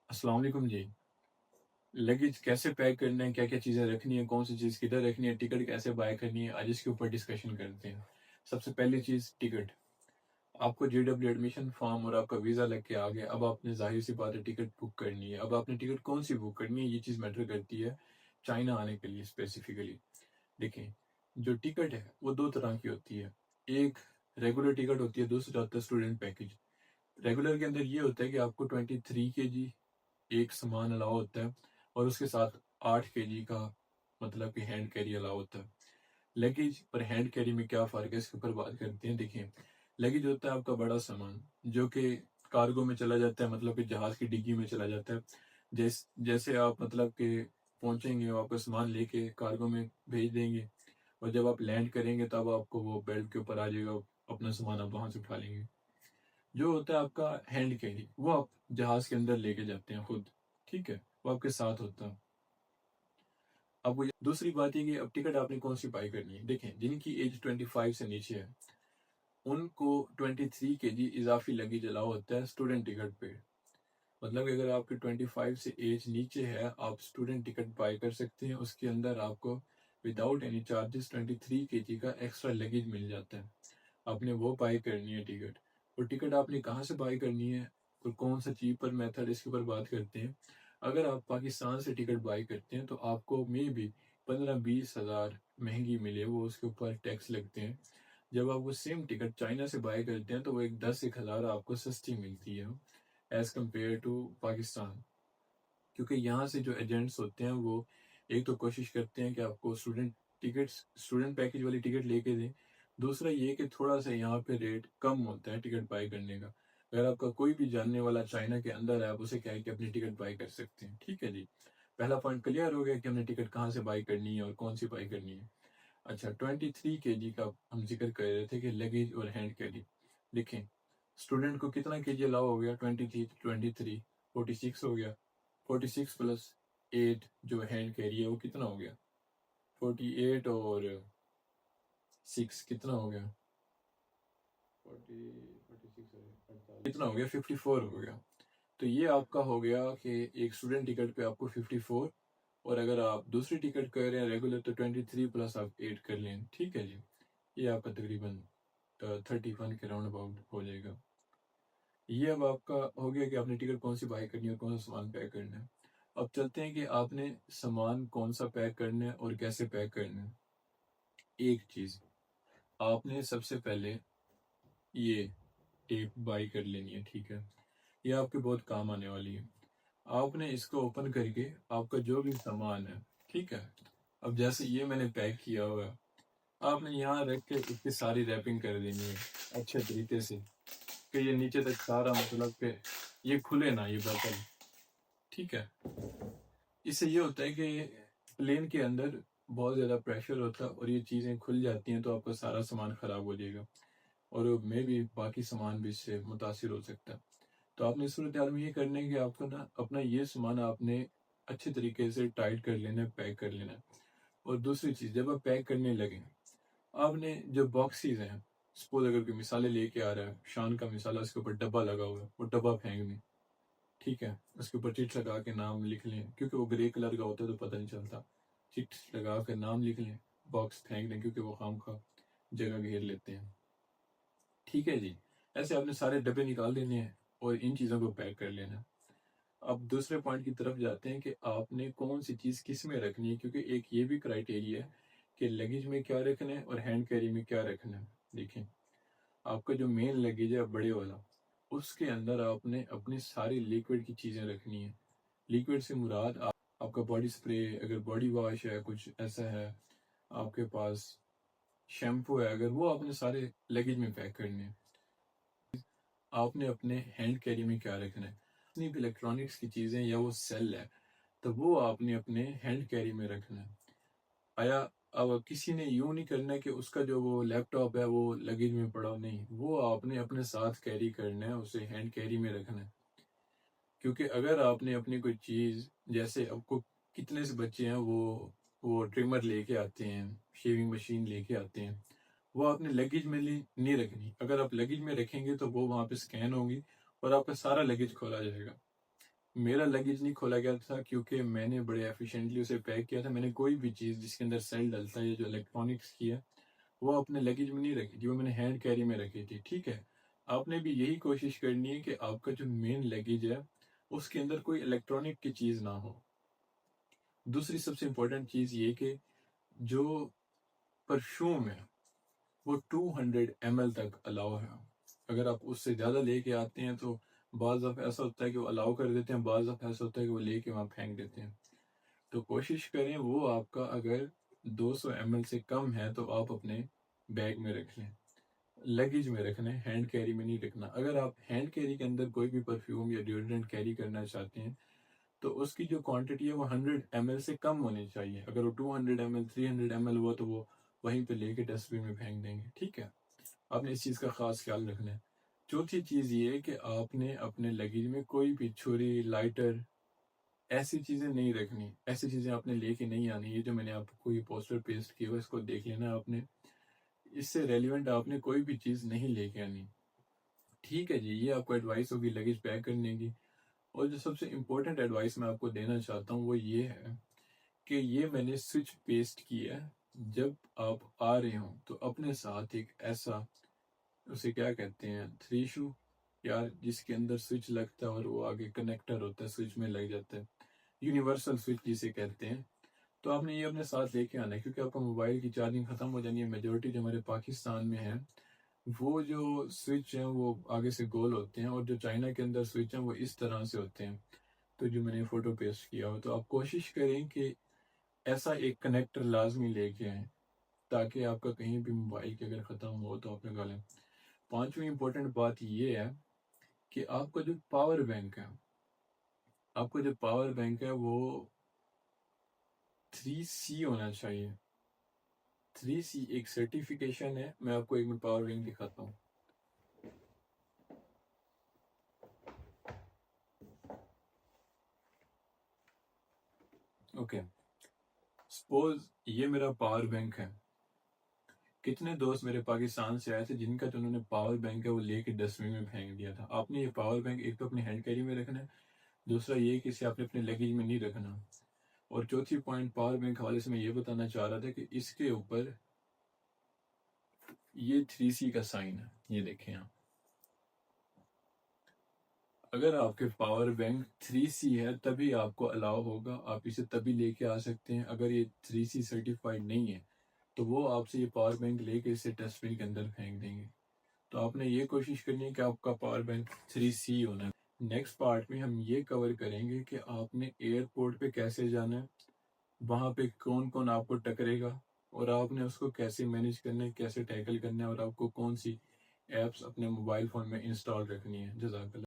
अस्सलाम वालेकुम जी। लगेज कैसे पैक करना है, क्या-क्या चीज़ें रखनी है, कौन सी चीज़ किधर रखनी है, टिकट कैसे बाय करनी है, आज इसके ऊपर डिस्कशन करते हैं। सबसे पहली चीज़ टिकट। आपको जेडब्ल्यू एडमिशन फॉर्म और आपका वीज़ा लग के आ गया, अब आपने ज़ाहिर-सी बात है टिकट बुक करनी है। अब आपने टिकट कौन-सी बुक करनी है, ये चीज़ मैटर करती है चाइना आने के लिए स्पेसिफिकली। देखें, जो टिकट है वो 2 तरह की होती है। एक रेगुलर टिकट होती है, दूसरा होता है स्टूडेंट पैकेज। रेगुलर के अंदर ये होता है कि आपको 23 केजी एक सामान अलाउ होता है और उसके साथ 8 केजी का मतलब कि हैंड कैरी अलाउ होता है। लगेज और हैंड कैरी में क्या फ़र्क है, इसके ऊपर बात करते हैं। देखिए, लगेज होता है आपका बड़ा सामान जो कि कार्गो में चला जाता है, मतलब कि जहाज़ की डिग्गी में चला जाता है। जैसे आप मतलब कि पहुंचेंगे, वो आपका सामान लेके कार्गो में भेज देंगे और जब आप लैंड करेंगे तब आपको वो बेल्ट के ऊपर आ जाएगा, अपना सामान आप वहां से उठा लेंगे। जो होता है आपका हैंड कैरी, वो आप जहाज के अंदर लेके जाते हैं खुद, ठीक है, वो आपके साथ होता है। अब वो दूसरी बात है कि अब टिकट आपने कौन सी बाई करनी है। देखें, जिनकी एज 25 से नीचे है उनको 23 के जी इजाफी लगेज अलाउ होता है स्टूडेंट टिकट पे। मतलब कि अगर आपकी 25 से एज नीचे है, आप स्टूडेंट टिकट बाई कर सकते हैं। उसके अंदर आपको विदाउट एनी चार्जेस 23 के जी का एक्स्ट्रा लगेज मिल जाता है। आपने वो बाई करनी है टिकट। और टिकट आपने कहाँ से बाई करनी है और कौन सा चीपर मेथड, इसके ऊपर बात करते हैं। अगर आप पाकिस्तान से टिकट बाई करते हैं तो आपको मे बी 15-20 हज़ार महंगी मिले, वो उसके ऊपर टैक्स लगते हैं। जब आप वो सेम टिकट चाइना से बाई करते हैं तो वो एक 10-1 हज़ार आपको सस्ती मिलती है एज़ कम्पेयर टू पाकिस्तान। क्योंकि यहाँ से जो एजेंट्स होते हैं वो एक तो कोशिश करते हैं कि आपको स्टूडेंट पैकेज वाली टिकट लेके दें। दूसरा ये कि थोड़ा सा यहाँ पे रेट कम होता है टिकट बाई करने का। अगर आपका कोई भी जानने वाला चाइना के अंदर है, आप उसे क्या है कि अपनी टिकट बाई कर सकते हैं। ठीक है जी, पहला पॉइंट क्लियर हो गया कि हमने टिकट कहाँ से बाई करनी है और कौन सी बाई करनी है। अच्छा, 23 केजी का हम जिक्र कर रहे थे कि लगेज और हैंड कैरी। देखें, स्टूडेंट को कितना केजी अलाउ हो गया, 23, 46 हो गया। 46 प्लस 8 जो हैंड कैरी है वो कितना हो गया, 48 और 6 कितना हो गया, कितना हो गया, 54 हो गया। तो ये आपका हो गया कि एक स्टूडेंट टिकट पे आपको 54, और अगर आप दूसरी टिकट कर रहे हैं रेगुलर तो 23 प्लस आप 8 कर लें। ठीक है जी, ये आपका तकरीबन 31 के राउंड अबाउट हो जाएगा। ये अब आपका हो गया कि आपने टिकट कौन सी बाय करनी है और कौन सा सामान पैक करना है। अब चलते हैं कि आपने सामान कौन सा पैक करना है और कैसे पैक करना है। एक चीज़, आपने सबसे पहले ये टेप बाई कर लेनी है, ठीक है। ये आपके बहुत काम आने वाली है। आपने इसको ओपन करके आपका जो भी सामान है, ठीक है, अब जैसे ये मैंने पैक किया हुआ है, आपने यहाँ रख के इसकी सारी रैपिंग कर देनी है अच्छे तरीके से कि ये नीचे तक सारा, मतलब कि ये खुले ना, ये बोतल, ठीक है। इससे ये होता है कि प्लेन के अंदर बहुत ज़्यादा प्रेशर होता है और ये चीज़ें खुल जाती हैं तो आपका सारा सामान ख़राब हो जाएगा और मे भी बाकी सामान भी इससे मुतासिर हो सकता है। तो आपने इस सूरत हाल में ये करना है कि आपको ना अपना ये सामान आपने अच्छे तरीके से टाइट कर लेना है, पैक कर लेना है। और दूसरी चीज़, जब आप पैक करने लगें, आपने जो बॉक्सेस हैं, सपोज अगर कोई मिसाले लेके आ रहा है, शान का मिसाला, उसके ऊपर डब्बा लगा हुआ है, वो डब्बा फेंक दें, ठीक है। उसके ऊपर चिट लगा के नाम लिख लें, क्योंकि वो ग्रे कलर का होता है तो पता नहीं चलता। चिट लगा कर नाम लिख लें, बॉक्स फेंक दें क्योंकि वो खाम खा जगह घेर लेते हैं। ठीक है जी, ऐसे आपने सारे डब्बे निकाल देने हैं और इन चीज़ों को पैक कर लेना है। अब दूसरे पॉइंट की तरफ जाते हैं कि आपने कौन सी चीज़ किस में रखनी है, क्योंकि एक ये भी क्राइटेरिया है कि लगेज में क्या रखना है और हैंड कैरी में क्या रखना है। देखें, आपका जो मेन लगेज है बड़े वाला, उसके अंदर आपने अपनी सारी लिक्विड की चीज़ें रखनी है। लिक्विड से मुराद आपका बॉडी स्प्रे, अगर बॉडी वॉश है, कुछ ऐसा है आपके पास, शैम्पू है, अगर वो आपने सारे लगेज में पैक करने हैं। आपने अपने हैंड कैरी में क्या रखना है, जितनी भी इलेक्ट्रॉनिक्स की चीज़ें या वो सेल है तो वो आपने अपने हैंड कैरी में रखना है। आया, अब किसी ने यूँ नहीं करना है कि उसका जो वो लैपटॉप है वो लगेज में पड़ा हो, नहीं, वो आपने अपने साथ कैरी करना है, उसे हैंड कैरी में रखना है। क्योंकि अगर आपने अपनी कोई चीज़, जैसे आपको कितने से बच्चे हैं वो ट्रिमर लेके आते हैं, शेविंग मशीन लेके आते हैं, वो आपने लगेज में नहीं रखनी। अगर आप लगेज में रखेंगे तो वो वहाँ पे स्कैन होंगी और आपका सारा लगेज खोला जाएगा। میرا لگیج نہیں کھولا گیا تھا کیونکہ میں نے بڑے ایفیشینٹلی اسے پیک کیا تھا. میں نے کوئی بھی چیز جس کے اندر سیل ڈلتا ہے یا جو الیکٹرانکس کی ہے وہ اپنے لگیج میں نہیں رکھی تھی, وہ میں نے ہینڈ کیری میں رکھی تھی. ٹھیک ہے, آپ نے بھی یہی کوشش کرنی ہے کہ آپ کا جو مین لگیج ہے اس کے اندر کوئی الیکٹرانک کی چیز نہ ہو. دوسری سب سے امپورٹنٹ چیز یہ کہ جو پرفیوم ہے وہ 200 ml تک الاؤ ہے. اگر آپ اس سے زیادہ لے کے آتے ہیں تو بعض دفعہ ایسا ہوتا ہے کہ وہ الاؤ کر دیتے ہیں, بعض دفعہ ایسا ہوتا ہے کہ وہ لے کے وہاں پھینک دیتے ہیں. تو کوشش کریں وہ آپ کا اگر 200 ml سے کم ہے تو آپ اپنے بیگ میں رکھ لیں, لگیج میں رکھنا ہے, ہینڈ کیری میں نہیں رکھنا. اگر آپ ہینڈ کیری کے اندر کوئی بھی پرفیوم یا ڈیوڈرنٹ کیری کرنا چاہتے ہیں تو اس کی جو کوانٹٹی ہے وہ 100 ml سے کم ہونی چاہیے. اگر وہ 200 ml 300 ml ہوا تو وہ وہیں پہ لے کے ڈسٹ بن میں پھینک دیں گے. ٹھیک ہے, آپ نے اس چیز کا خاص خیال رکھنا ہے. چوتھی چیز یہ ہے کہ آپ نے اپنے لگیج میں کوئی بھی چھری, لائٹر, ایسی چیزیں نہیں رکھنی. ایسی چیزیں آپ نے لے کے نہیں آنی. یہ جو میں نے آپ کو یہ پوسٹر پیسٹ کیا ہوا اس کو دیکھ لینا آپ نے, اس سے ریلیونٹ آپ نے کوئی بھی چیز نہیں لے کے آنی. ٹھیک ہے جی, یہ آپ کو ایڈوائس ہوگی لگیج پیک کرنے کی. اور جو سب سے امپورٹنٹ ایڈوائس میں آپ کو دینا چاہتا ہوں وہ یہ ہے کہ یہ میں نے سوئچ پیسٹ کیا ہے. جب آپ آ رہے ہوں تو اپنے ساتھ ایک ایسا, اسے کیا کہتے ہیں, 3 شو یا جس کے اندر سوئچ لگتا ہے اور وہ آگے کنیکٹر ہوتا ہے, سوئچ میں لگ جاتا ہے, یونیورسل سوئچ جسے کہتے ہیں. تو آپ نے یہ اپنے ساتھ لے کے آنا ہے کیونکہ آپ کا موبائل کی چارجنگ ختم ہو جانی ہے. میجورٹی جو ہمارے پاکستان میں ہے وہ جو سوئچ ہیں وہ آگے سے گول ہوتے ہیں, اور جو چائنا کے اندر سوئچ ہیں وہ اس طرح سے ہوتے ہیں. تو جو میں نے فوٹو پیسٹ کیا ہو, تو آپ کوشش کریں کہ ایسا ایک کنیکٹر لازمی لے کے آئیں تاکہ آپ کا کہیں بھی موبائل کے اگر ختم ہو تو آپ لگا لیں. پانچویں امپورٹنٹ بات یہ ہے کہ آپ کا جو پاور بینک ہے, آپ کا جو پاور بینک ہے وہ 3C ہونا چاہیے. 3C ایک سرٹیفکیشن ہے, میں آپ کو ایک منٹ پاور بینک دکھاتا ہوں. اوکے, سپوز یہ میرا پاور بینک ہے. کتنے دوست میرے پاکستان سے آئے تھے جن کا جو انہوں نے پاور بینک ہے وہ لے کے ڈسٹ بن میں پھینک دیا تھا. آپ نے یہ پاور بینک ایک تو اپنے ہینڈ کیری میں رکھنا ہے, دوسرا یہ کہ اسے آپ نے اپنے لگیج میں نہیں رکھنا. اور چوتھی پوائنٹ پاور بینک حوالے سے میں یہ بتانا چاہ رہا تھا کہ اس کے اوپر یہ 3C کا سائن ہے, یہ دیکھیں آپ. اگر آپ کے پاور بینک 3C ہے تبھی آپ کو الاؤ ہوگا, آپ اسے تبھی لے کے آ سکتے ہیں. اگر یہ 3C سرٹیفائڈ نہیں ہے تو وہ آپ سے یہ پاور بینک لے کے اسے ڈسٹ بن کے اندر پھینک دیں گے. تو آپ نے یہ کوشش کرنی ہے کہ آپ کا پاور بینک 3C ہونا ہے. نیکسٹ پارٹ میں ہم یہ کور کریں گے کہ آپ نے ایئرپورٹ پہ کیسے جانا ہے, وہاں پہ کون کون آپ کو ٹکرے گا, اور آپ نے اس کو کیسے مینیج کرنا ہے, کیسے ٹیکل کرنا ہے, اور آپ کو کون سی ایپس اپنے موبائل فون میں انسٹال رکھنی ہے. جزاک اللہ.